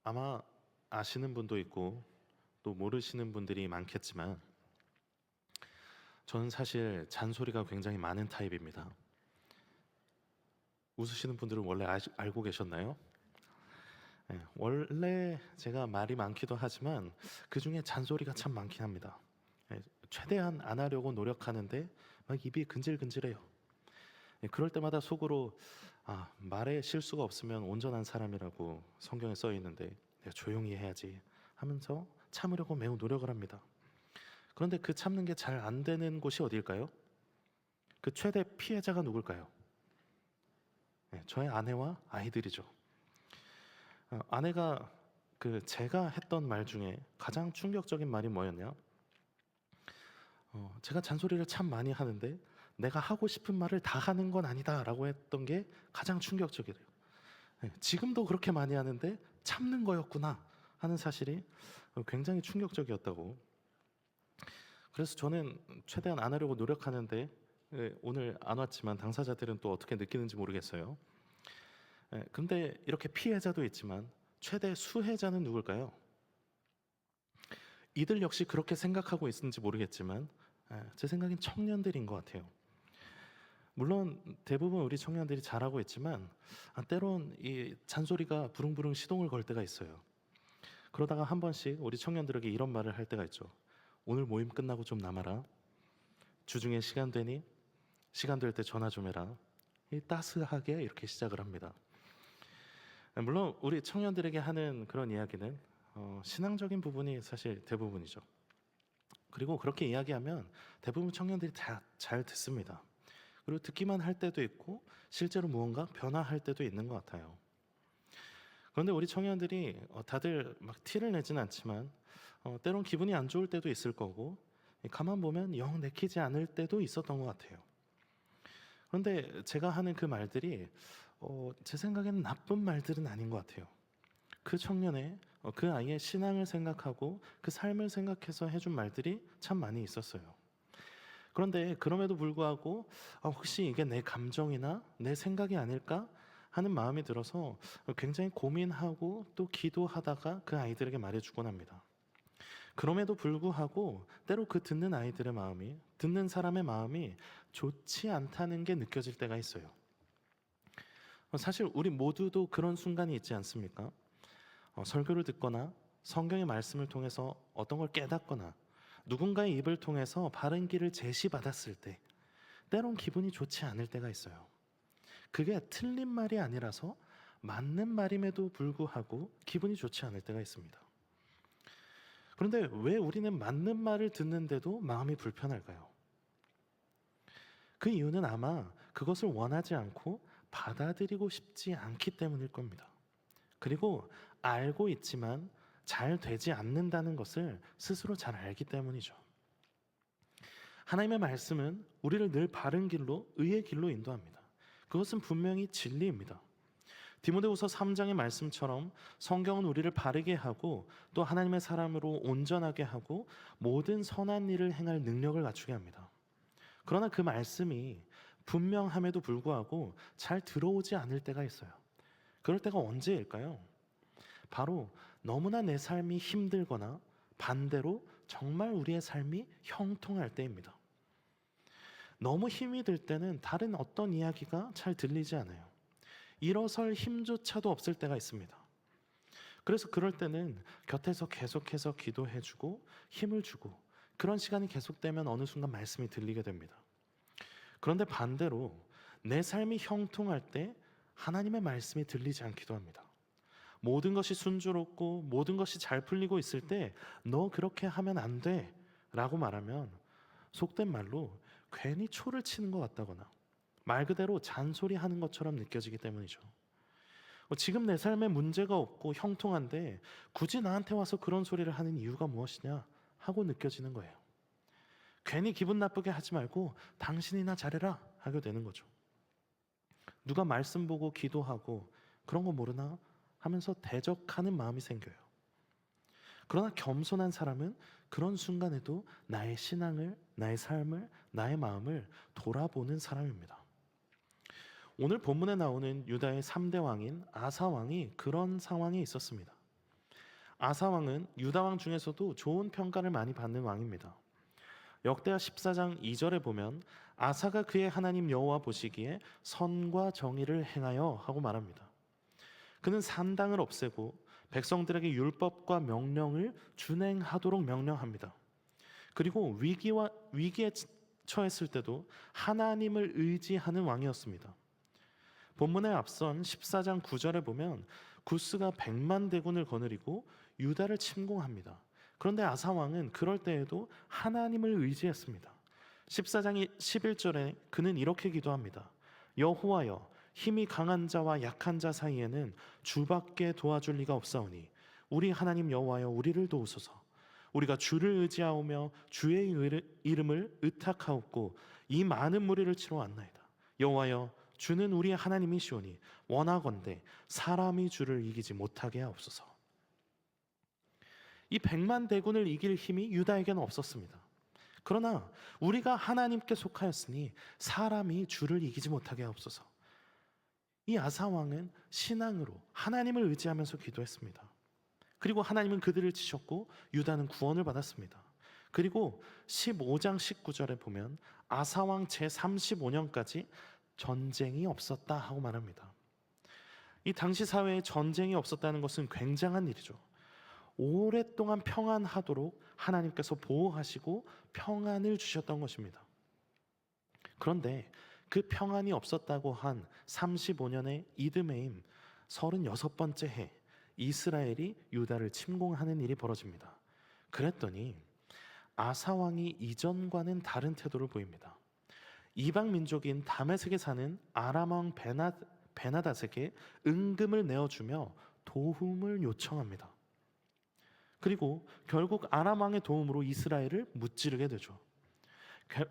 아마 아시는 분도 있고 또 모르시는 분들이 많겠지만 저는 사실 잔소리가 굉장히 많은 타입입니다. 웃으시는 분들은 원래 알고 계셨나요? 예, 원래 제가 말이 많기도 하지만 그 중에 잔소리가 참 많긴 합니다. 예, 최대한 안 하려고 노력하는데 막 입이 근질근질해요. 예, 그럴 때마다 속으로 말에 실수가 없으면 온전한 사람이라고 성경에 써 있는데 내가 조용히 해야지 하면서 참으려고 매우 노력을 합니다. 그런데 그 참는 게 잘 안 되는 곳이 어디일까요? 그 최대 피해자가 누굴까요? 네, 저의 아내와 아이들이죠. 아내가 제가 했던 말 중에 가장 충격적인 말이 뭐였냐? 제가 잔소리를 참 많이 하는데 내가 하고 싶은 말을 다 하는 건 아니다라고 했던 게 가장 충격적이래요. 네, 지금도 그렇게 많이 하는데 참는 거였구나 하는 사실이 굉장히 충격적이었다고. 그래서 저는 최대한 안 하려고 노력하는데 오늘 안 왔지만 당사자들은 또 어떻게 느끼는지 모르겠어요. 근데 이렇게 피해자도 있지만 최대 수혜자는 누굴까요? 이들 역시 그렇게 생각하고 있는지 모르겠지만 제 생각엔 청년들인 것 같아요. 물론 대부분 우리 청년들이 잘하고 있지만 때론 이 잔소리가 부릉부릉 시동을 걸 때가 있어요. 그러다가 한 번씩 우리 청년들에게 이런 말을 할 때가 있죠. 오늘 모임 끝나고 좀 남아라. 주중에 시간 되니? 시간 될 때 전화 좀 해라. 따스하게 이렇게 시작을 합니다. 물론 우리 청년들에게 하는 그런 이야기는 신앙적인 부분이 사실 대부분이죠. 그리고 그렇게 이야기하면 대부분 청년들이 다 잘 듣습니다. 그리고 듣기만 할 때도 있고 실제로 무언가 변화할 때도 있는 것 같아요. 그런데 우리 청년들이 다들 막 티를 내진 않지만 때론 기분이 안 좋을 때도 있을 거고 가만 보면 영 내키지 않을 때도 있었던 것 같아요. 그런데 제가 하는 그 말들이 제 생각에는 나쁜 말들은 아닌 것 같아요. 그 청년의 그 아이의 신앙을 생각하고 그 삶을 생각해서 해준 말들이 참 많이 있었어요. 그런데 그럼에도 불구하고 혹시 이게 내 감정이나 내 생각이 아닐까 하는 마음이 들어서 굉장히 고민하고 또 기도하다가 그 아이들에게 말해주곤 합니다. 그럼에도 불구하고 때로 그 듣는 아이들의 마음이, 듣는 사람의 마음이 좋지 않다는 게 느껴질 때가 있어요. 사실 우리 모두도 그런 순간이 있지 않습니까? 설교를 듣거나 성경의 말씀을 통해서 어떤 걸 깨닫거나 누군가의 입을 통해서 바른 길을 제시받았을 때 때론 기분이 좋지 않을 때가 있어요. 그게 틀린 말이 아니라서 맞는 말임에도 불구하고 기분이 좋지 않을 때가 있습니다. 그런데 왜 우리는 맞는 말을 듣는데도 마음이 불편할까요? 그 이유는 아마 그것을 원하지 않고 받아들이고 싶지 않기 때문일 겁니다. 그리고 알고 있지만 잘 되지 않는다는 것을 스스로 잘 알기 때문이죠. 하나님의 말씀은 우리를 늘 바른 길로, 의의 길로 인도합니다. 그것은 분명히 진리입니다. 디모데후서 3장의 말씀처럼 성경은 우리를 바르게 하고 또 하나님의 사람으로 온전하게 하고 모든 선한 일을 행할 능력을 갖추게 합니다. 그러나 그 말씀이 분명함에도 불구하고 잘 들어오지 않을 때가 있어요. 그럴 때가 언제일까요? 바로 너무나 내 삶이 힘들거나 반대로 정말 우리의 삶이 형통할 때입니다. 너무 힘이 들 때는 다른 어떤 이야기가 잘 들리지 않아요. 일어설 힘조차도 없을 때가 있습니다. 그래서 그럴 때는 곁에서 계속해서 기도해주고 힘을 주고 그런 시간이 계속되면 어느 순간 말씀이 들리게 됩니다. 그런데 반대로 내 삶이 형통할 때 하나님의 말씀이 들리지 않기도 합니다. 모든 것이 순조롭고 모든 것이 잘 풀리고 있을 때 너 그렇게 하면 안 돼 라고 말하면 속된 말로 괜히 초를 치는 것 같다거나 말 그대로 잔소리하는 것처럼 느껴지기 때문이죠. 지금 내 삶에 문제가 없고 형통한데 굳이 나한테 와서 그런 소리를 하는 이유가 무엇이냐 하고 느껴지는 거예요. 괜히 기분 나쁘게 하지 말고 당신이나 잘해라 하게 되는 거죠. 누가 말씀 보고 기도하고 그런 거 모르나 하면서 대적하는 마음이 생겨요. 그러나 겸손한 사람은 그런 순간에도 나의 신앙을, 나의 삶을, 나의 마음을 돌아보는 사람입니다. 오늘 본문에 나오는 유다의 3대 왕인 아사 왕이 그런 상황에 있었습니다. 아사 왕은 유다 왕 중에서도 좋은 평가를 많이 받는 왕입니다. 역대하 14장 2절에 보면 아사가 그의 하나님 여호와 보시기에 선과 정의를 행하여 하고 말합니다. 그는 산당을 없애고 백성들에게 율법과 명령을 준행하도록 명령합니다. 그리고 위기에 처했을 때도 하나님을 의지하는 왕이었습니다. 본문에 앞선 14장 9절에 보면 구스가 100만 대군을 거느리고 유다를 침공합니다. 그런데 아사 왕은 그럴 때에도 하나님을 의지했습니다. 14장 11절에 그는 이렇게 기도합니다. 여호와여, 힘이 강한 자와 약한 자 사이에는 주밖에 도와줄 리가 없사오니 우리 하나님 여호와여, 우리를 도우소서. 우리가 주를 의지하오며 주의 이름을 의탁하옵고 이 많은 무리를 치러 왔나이다. 여호와여, 주는 우리의 하나님이시오니 원하건대 사람이 주를 이기지 못하게 하옵소서. 이 100만 대군을 이길 힘이 유다에게는 없었습니다. 그러나 우리가 하나님께 속하였으니 사람이 주를 이기지 못하게 하옵소서. 이 아사 왕은 신앙으로 하나님을 의지하면서 기도했습니다. 그리고 하나님은 그들을 치셨고 유다는 구원을 받았습니다. 그리고 15장 19절에 보면 아사 왕 제35년까지 전쟁이 없었다 하고 말합니다. 이 당시 사회에 전쟁이 없었다는 것은 굉장한 일이죠. 오랫동안 평안하도록 하나님께서 보호하시고 평안을 주셨던 것입니다. 그런데 그 평안이 없었다고 한 35년의 이드메임 36번째 해, 이스라엘이 유다를 침공하는 일이 벌어집니다. 그랬더니 아사 왕이 이전과는 다른 태도를 보입니다. 이방 민족인 다메섹에 사는 아람 왕 베나닷에게 응금을 내어주며 도움을 요청합니다. 그리고 결국 아람 왕의 도움으로 이스라엘을 무찌르게 되죠.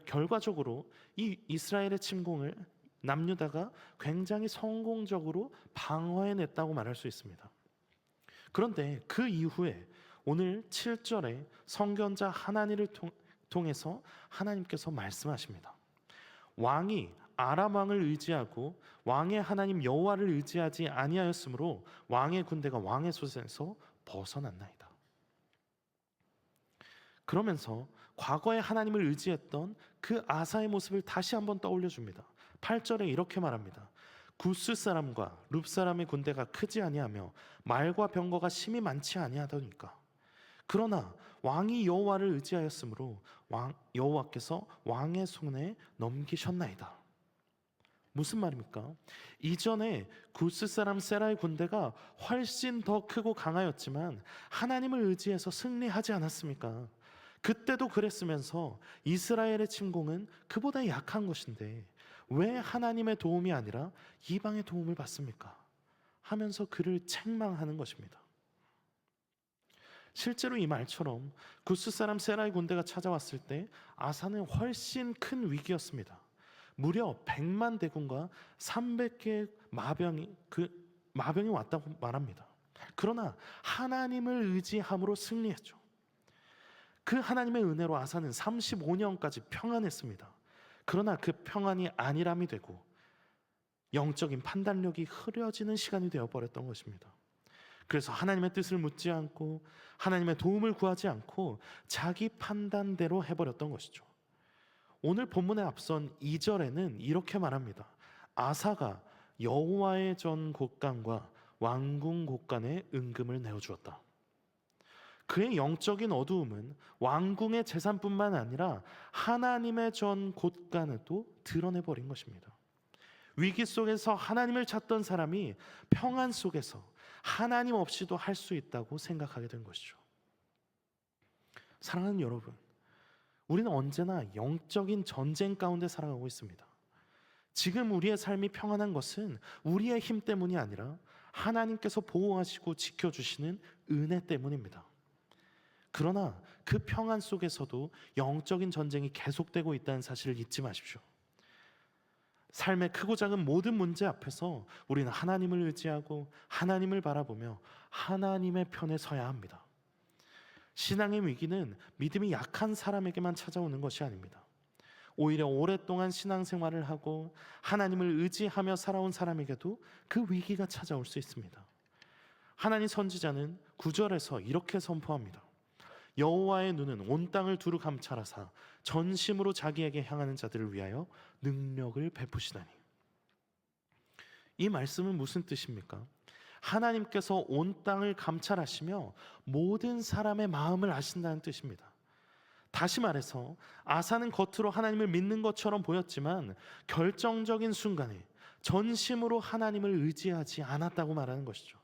결과적으로 이 이스라엘의 침공을 남유다가 굉장히 성공적으로 방어해냈다고 말할 수 있습니다. 그런데 그 이후에 오늘 7절에 선견자 하나니를 통해서 하나님께서 말씀하십니다. 왕이 아람 왕을 의지하고 왕의 하나님 여호와를 의지하지 아니하였으므로 왕의 군대가 왕의 손에서 벗어났나이다. 그러면서 과거에 하나님을 의지했던 그 아사의 모습을 다시 한번 떠올려 줍니다. 8절에 이렇게 말합니다. 구스 사람과 룹 사람의 군대가 크지 아니하며 말과 병거가 심히 많지 아니하더니까. 그러나 왕이 여호와를 의지하였으므로 여호와께서 왕의 손에 넘기셨나이다. 무슨 말입니까? 이전에 구스 사람 세라의 군대가 훨씬 더 크고 강하였지만 하나님을 의지해서 승리하지 않았습니까? 그때도 그랬으면서 이스라엘의 침공은 그보다 약한 것인데 왜 하나님의 도움이 아니라 이방의 도움을 받습니까? 하면서 그를 책망하는 것입니다. 실제로 이 말처럼 구스 사람 세라의 군대가 찾아왔을 때 아사는 훨씬 큰 위기였습니다. 무려 100만 대군과 300개의 마병이 왔다고 말합니다. 그러나 하나님을 의지함으로 승리했죠. 그 하나님의 은혜로 아사는 35년까지 평안했습니다. 그러나 그 평안이 안일함이 되고 영적인 판단력이 흐려지는 시간이 되어버렸던 것입니다. 그래서 하나님의 뜻을 묻지 않고 하나님의 도움을 구하지 않고 자기 판단대로 해버렸던 것이죠. 오늘 본문에 앞선 2절에는 이렇게 말합니다. 아사가 여호와의 전 곳간과 왕궁 곳간에 은금을 내어주었다. 그의 영적인 어두움은 왕궁의 재산뿐만 아니라 하나님의 전 곳간에도 드러내버린 것입니다. 위기 속에서 하나님을 찾던 사람이 평안 속에서 하나님 없이도 할 수 있다고 생각하게 된 것이죠. 사랑하는 여러분, 우리는 언제나 영적인 전쟁 가운데 살아가고 있습니다. 지금 우리의 삶이 평안한 것은 우리의 힘 때문이 아니라 하나님께서 보호하시고 지켜주시는 은혜 때문입니다. 그러나 그 평안 속에서도 영적인 전쟁이 계속되고 있다는 사실을 잊지 마십시오. 삶의 크고 작은 모든 문제 앞에서 우리는 하나님을 의지하고 하나님을 바라보며 하나님의 편에 서야 합니다. 신앙의 위기는 믿음이 약한 사람에게만 찾아오는 것이 아닙니다. 오히려 오랫동안 신앙생활을 하고 하나님을 의지하며 살아온 사람에게도 그 위기가 찾아올 수 있습니다. 하나님 선지자는 9절에서 이렇게 선포합니다. 여호와의 눈은 온 땅을 두루 감찰하사 전심으로 자기에게 향하는 자들을 위하여 능력을 베푸시다니. 이 말씀은 무슨 뜻입니까? 하나님께서 온 땅을 감찰하시며 모든 사람의 마음을 아신다는 뜻입니다. 다시 말해서 아사는 겉으로 하나님을 믿는 것처럼 보였지만 결정적인 순간에 전심으로 하나님을 의지하지 않았다고 말하는 것이죠.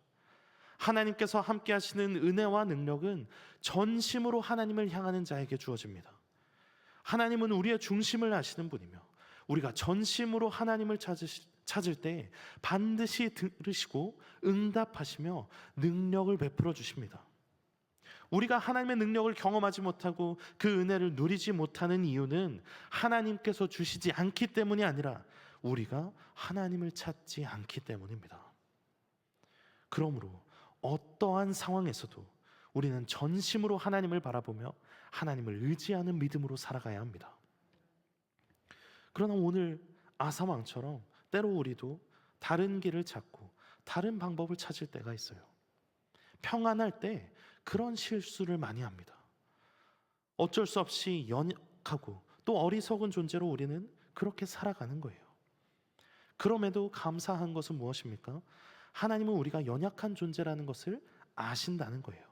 하나님께서 함께 하시는 은혜와 능력은 전심으로 하나님을 향하는 자에게 주어집니다. 하나님은 우리의 중심을 아시는 분이며 우리가 전심으로 하나님을 찾을 때 반드시 들으시고 응답하시며 능력을 베풀어 주십니다. 우리가 하나님의 능력을 경험하지 못하고 그 은혜를 누리지 못하는 이유는 하나님께서 주시지 않기 때문이 아니라 우리가 하나님을 찾지 않기 때문입니다. 그러므로 어떠한 상황에서도 우리는 전심으로 하나님을 바라보며 하나님을 의지하는 믿음으로 살아가야 합니다. 그러나 오늘 아사왕처럼 때로 우리도 다른 길을 찾고 다른 방법을 찾을 때가 있어요. 평안할 때 그런 실수를 많이 합니다. 어쩔 수 없이 연약하고 또 어리석은 존재로 우리는 그렇게 살아가는 거예요. 그럼에도 감사한 것은 무엇입니까? 하나님은 우리가 연약한 존재라는 것을 아신다는 거예요.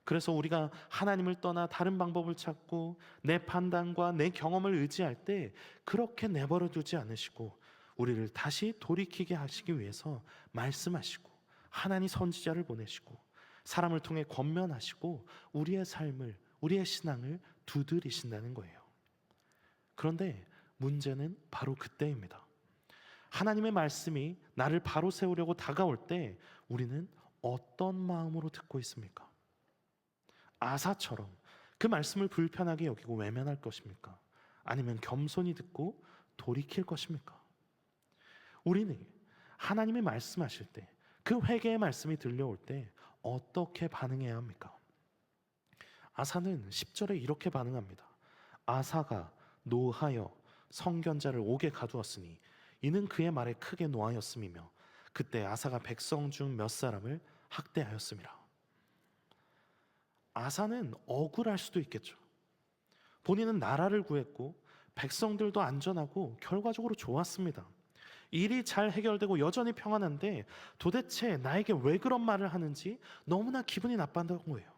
그래서 우리가 하나님을 떠나 다른 방법을 찾고 내 판단과 내 경험을 의지할 때 그렇게 내버려 두지 않으시고 우리를 다시 돌이키게 하시기 위해서 말씀하시고 하나님 선지자를 보내시고 사람을 통해 권면하시고 우리의 삶을, 우리의 신앙을 두드리신다는 거예요. 그런데 문제는 바로 그때입니다. 하나님의 말씀이 나를 바로 세우려고 다가올 때 우리는 어떤 마음으로 듣고 있습니까? 아사처럼 그 말씀을 불편하게 여기고 외면할 것입니까? 아니면 겸손히 듣고 돌이킬 것입니까? 우리는 하나님이 말씀하실 때, 그 회개의 말씀이 들려올 때 어떻게 반응해야 합니까? 아사는 10절에 이렇게 반응합니다. 아사가 노하여 성견자를 옥에 가두었으니 이는 그의 말에 크게 노하였음이며 그때 아사가 백성 중 몇 사람을 학대하였음이라. 아사는 억울할 수도 있겠죠. 본인은 나라를 구했고 백성들도 안전하고 결과적으로 좋았습니다. 일이 잘 해결되고 여전히 평안한데 도대체 나에게 왜 그런 말을 하는지 너무나 기분이 나빴던 거예요.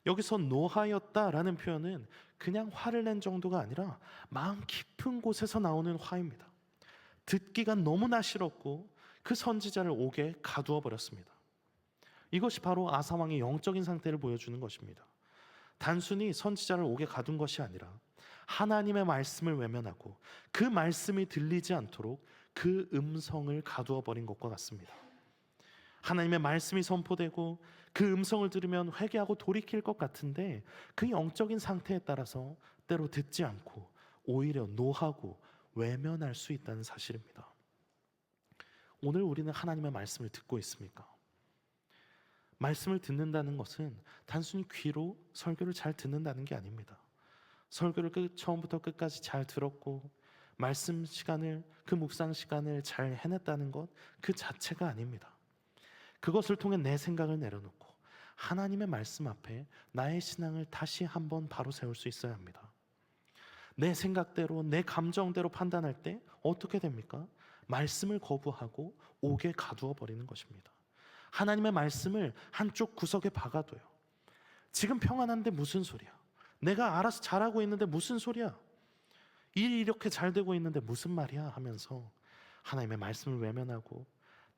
여기서 노하였다라는 표현은 그냥 화를 낸 정도가 아니라 마음 깊은 곳에서 나오는 화입니다. 듣기가 너무나 싫었고 그 선지자를 옥에 가두어 버렸습니다. 이것이 바로 아사왕의 영적인 상태를 보여주는 것입니다. 단순히 선지자를 옥에 가둔 것이 아니라 하나님의 말씀을 외면하고 그 말씀이 들리지 않도록 그 음성을 가두어 버린 것과 같습니다. 하나님의 말씀이 선포되고 그 음성을 들으면 회개하고 돌이킬 것 같은데 그 영적인 상태에 따라서 때로 듣지 않고 오히려 노하고 외면할 수 있다는 사실입니다. 오늘 우리는 하나님의 말씀을 듣고 있습니까? 말씀을 듣는다는 것은 단순히 귀로 설교를 잘 듣는다는 게 아닙니다. 설교를 처음부터 끝까지 잘 들었고 말씀 시간을, 그 묵상 시간을 잘 해냈다는 것 그 자체가 아닙니다. 그것을 통해 내 생각을 내려놓고 하나님의 말씀 앞에 나의 신앙을 다시 한번 바로 세울 수 있어야 합니다. 내 생각대로, 내 감정대로 판단할 때 어떻게 됩니까? 말씀을 거부하고 옥에 가두어 버리는 것입니다. 하나님의 말씀을 한쪽 구석에 박아둬요. 지금 평안한데 무슨 소리야? 내가 알아서 잘하고 있는데 무슨 소리야? 일이 이렇게 잘 되고 있는데 무슨 말이야? 하면서 하나님의 말씀을 외면하고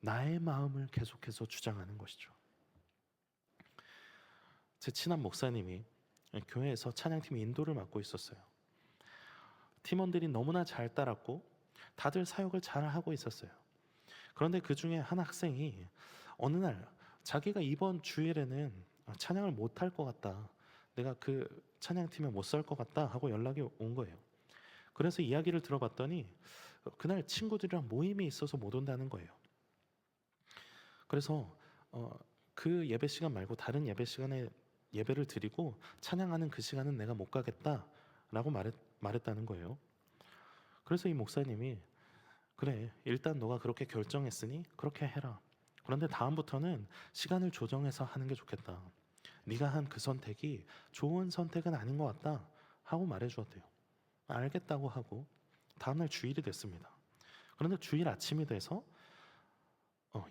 나의 마음을 계속해서 주장하는 것이죠. 제 친한 목사님이 교회에서 찬양팀 인도를 맡고 있었어요. 팀원들이 너무나 잘 따랐고 다들 사역을 잘 하고 있었어요. 그런데 그 중에 한 학생이 어느 날 자기가 이번 주일에는 찬양을 못할 것 같다, 내가 그 찬양팀에 못 설 것 같다 하고 연락이 온 거예요. 그래서 이야기를 들어봤더니 그날 친구들이랑 모임이 있어서 못 온다는 거예요. 그래서 그 예배 시간 말고 다른 예배 시간에 예배를 드리고 찬양하는 그 시간은 내가 못 가겠다라고 말했다는 거예요. 그래서 이 목사님이 그래, 일단 너가 그렇게 결정했으니 그렇게 해라. 그런데 다음부터는 시간을 조정해서 하는 게 좋겠다. 네가 한 그 선택이 좋은 선택은 아닌 것 같다 하고 말해주었대요. 알겠다고 하고 다음날 주일이 됐습니다. 그런데 주일 아침이 돼서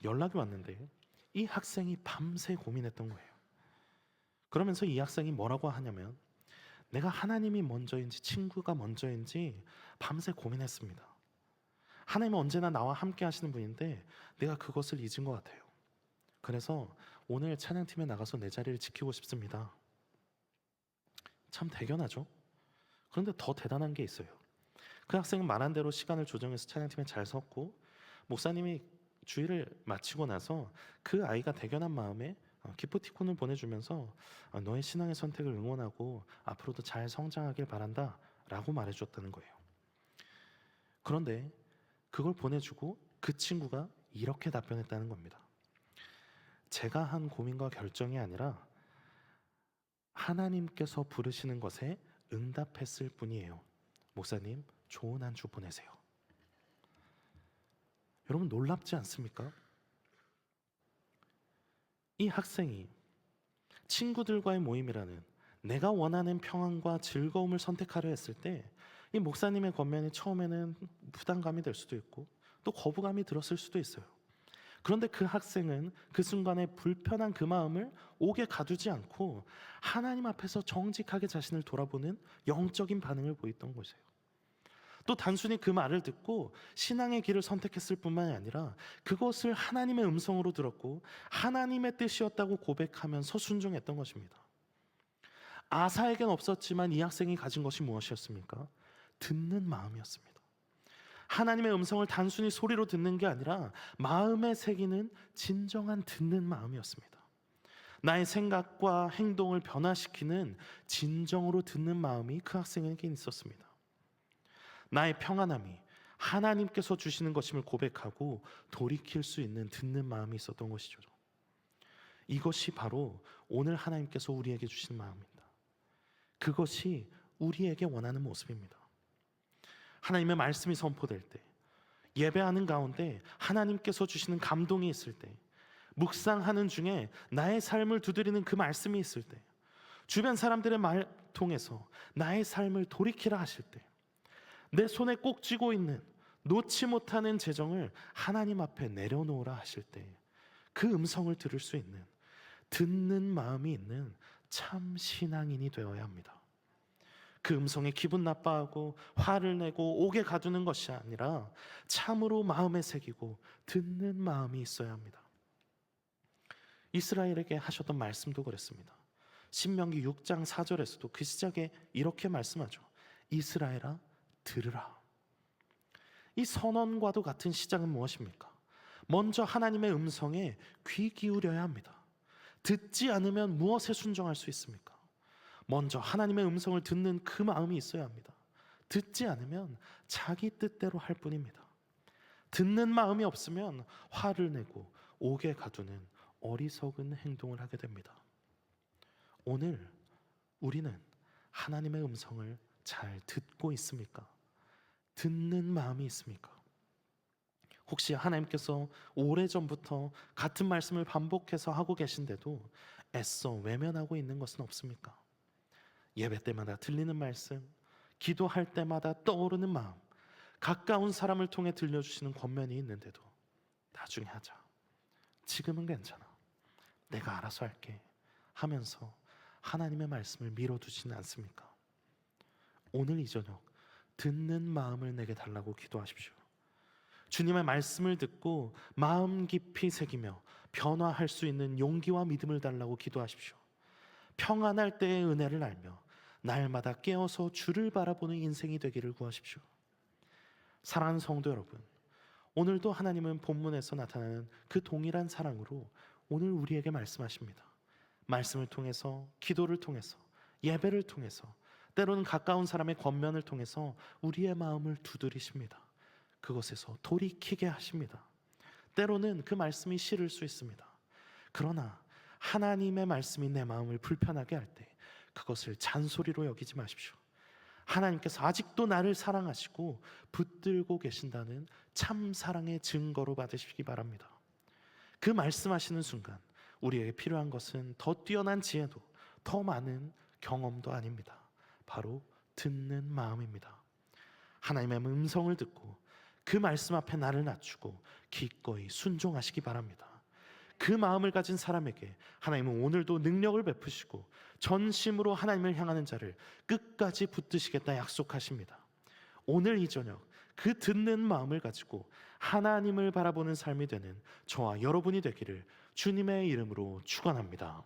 연락이 왔는데 이 학생이 밤새 고민했던 거예요. 그러면서 이 학생이 뭐라고 하냐면, 내가 하나님이 먼저인지 친구가 먼저인지 밤새 고민했습니다. 하나님은 언제나 나와 함께 하시는 분인데 내가 그것을 잊은 것 같아요. 그래서 오늘 찬양팀에 나가서 내 자리를 지키고 싶습니다. 참 대견하죠? 그런데 더 대단한 게 있어요. 그 학생은 말한 대로 시간을 조정해서 찬양팀에 잘 섰고, 목사님이 주일을 마치고 나서 그 아이가 대견한 마음에 기프티콘을 보내주면서 너의 신앙의 선택을 응원하고 앞으로도 잘 성장하길 바란다 라고 말해줬다는 거예요. 그런데 그걸 보내주고 그 친구가 이렇게 답변했다는 겁니다. 제가 한 고민과 결정이 아니라 하나님께서 부르시는 것에 응답했을 뿐이에요. 목사님, 좋은 한 주 보내세요. 여러분, 놀랍지 않습니까? 이 학생이 친구들과의 모임이라는 내가 원하는 평안과 즐거움을 선택하려 했을 때 이 목사님의 권면이 처음에는 부담감이 될 수도 있고 또 거부감이 들었을 수도 있어요. 그런데 그 학생은 그 순간에 불편한 그 마음을 옥에 가두지 않고 하나님 앞에서 정직하게 자신을 돌아보는 영적인 반응을 보였던 것이에요. 또 단순히 그 말을 듣고 신앙의 길을 선택했을 뿐만이 아니라 그것을 하나님의 음성으로 들었고 하나님의 뜻이었다고 고백하면서 순종했던 것입니다. 아사에겐 없었지만 이 학생이 가진 것이 무엇이었습니까? 듣는 마음이었습니다. 하나님의 음성을 단순히 소리로 듣는 게 아니라 마음에 새기는 진정한 듣는 마음이었습니다. 나의 생각과 행동을 변화시키는 진정으로 듣는 마음이 그 학생에게 있었습니다. 나의 평안함이 하나님께서 주시는 것임을 고백하고 돌이킬 수 있는 듣는 마음이 있었던 것이죠. 이것이 바로 오늘 하나님께서 우리에게 주신 마음입니다. 그것이 우리에게 원하는 모습입니다. 하나님의 말씀이 선포될 때, 예배하는 가운데 하나님께서 주시는 감동이 있을 때, 묵상하는 중에 나의 삶을 두드리는 그 말씀이 있을 때, 주변 사람들의 말 통해서 나의 삶을 돌이키라 하실 때, 내 손에 꼭 쥐고 있는 놓지 못하는 재정을 하나님 앞에 내려놓으라 하실 때 그 음성을 들을 수 있는 듣는 마음이 있는 참 신앙인이 되어야 합니다. 그 음성에 기분 나빠하고 화를 내고 옥에 가두는 것이 아니라 참으로 마음에 새기고 듣는 마음이 있어야 합니다. 이스라엘에게 하셨던 말씀도 그랬습니다. 신명기 6장 4절에서도 그 시작에 이렇게 말씀하죠. 이스라엘아 들으라. 이 선언과도 같은 시작은 무엇입니까? 먼저 하나님의 음성에 귀 기울여야 합니다. 듣지 않으면 무엇에 순종할 수 있습니까? 먼저 하나님의 음성을 듣는 그 마음이 있어야 합니다. 듣지 않으면 자기 뜻대로 할 뿐입니다. 듣는 마음이 없으면 화를 내고 옥에 가두는 어리석은 행동을 하게 됩니다. 오늘 우리는 하나님의 음성을 잘 듣고 있습니까? 듣는 마음이 있습니까? 혹시 하나님께서 오래전부터 같은 말씀을 반복해서 하고 계신데도 애써 외면하고 있는 것은 없습니까? 예배 때마다 들리는 말씀, 기도할 때마다 떠오르는 마음, 가까운 사람을 통해 들려주시는 권면이 있는데도 나중에 하자, 지금은 괜찮아, 내가 알아서 할게 하면서 하나님의 말씀을 미뤄두지는 않습니까? 오늘 이 저녁 듣는 마음을 내게 달라고 기도하십시오. 주님의 말씀을 듣고 마음 깊이 새기며 변화할 수 있는 용기와 믿음을 달라고 기도하십시오. 평안할 때의 은혜를 알며 날마다 깨어서 주를 바라보는 인생이 되기를 구하십시오. 사랑하는 성도 여러분, 오늘도 하나님은 본문에서 나타나는 그 동일한 사랑으로 오늘 우리에게 말씀하십니다. 말씀을 통해서, 기도를 통해서, 예배를 통해서, 때로는 가까운 사람의 권면을 통해서 우리의 마음을 두드리십니다. 그것에서 돌이키게 하십니다. 때로는 그 말씀이 싫을 수 있습니다. 그러나 하나님의 말씀이 내 마음을 불편하게 할 때 그것을 잔소리로 여기지 마십시오. 하나님께서 아직도 나를 사랑하시고 붙들고 계신다는 참 사랑의 증거로 받으시기 바랍니다. 그 말씀하시는 순간 우리에게 필요한 것은 더 뛰어난 지혜도 더 많은 경험도 아닙니다. 바로 듣는 마음입니다. 하나님의 음성을 듣고 그 말씀 앞에 나를 낮추고 기꺼이 순종하시기 바랍니다. 그 마음을 가진 사람에게 하나님은 오늘도 능력을 베푸시고 전심으로 하나님을 향하는 자를 끝까지 붙드시겠다 약속하십니다. 오늘 이 저녁 그 듣는 마음을 가지고 하나님을 바라보는 삶이 되는 저와 여러분이 되기를 주님의 이름으로 축원합니다.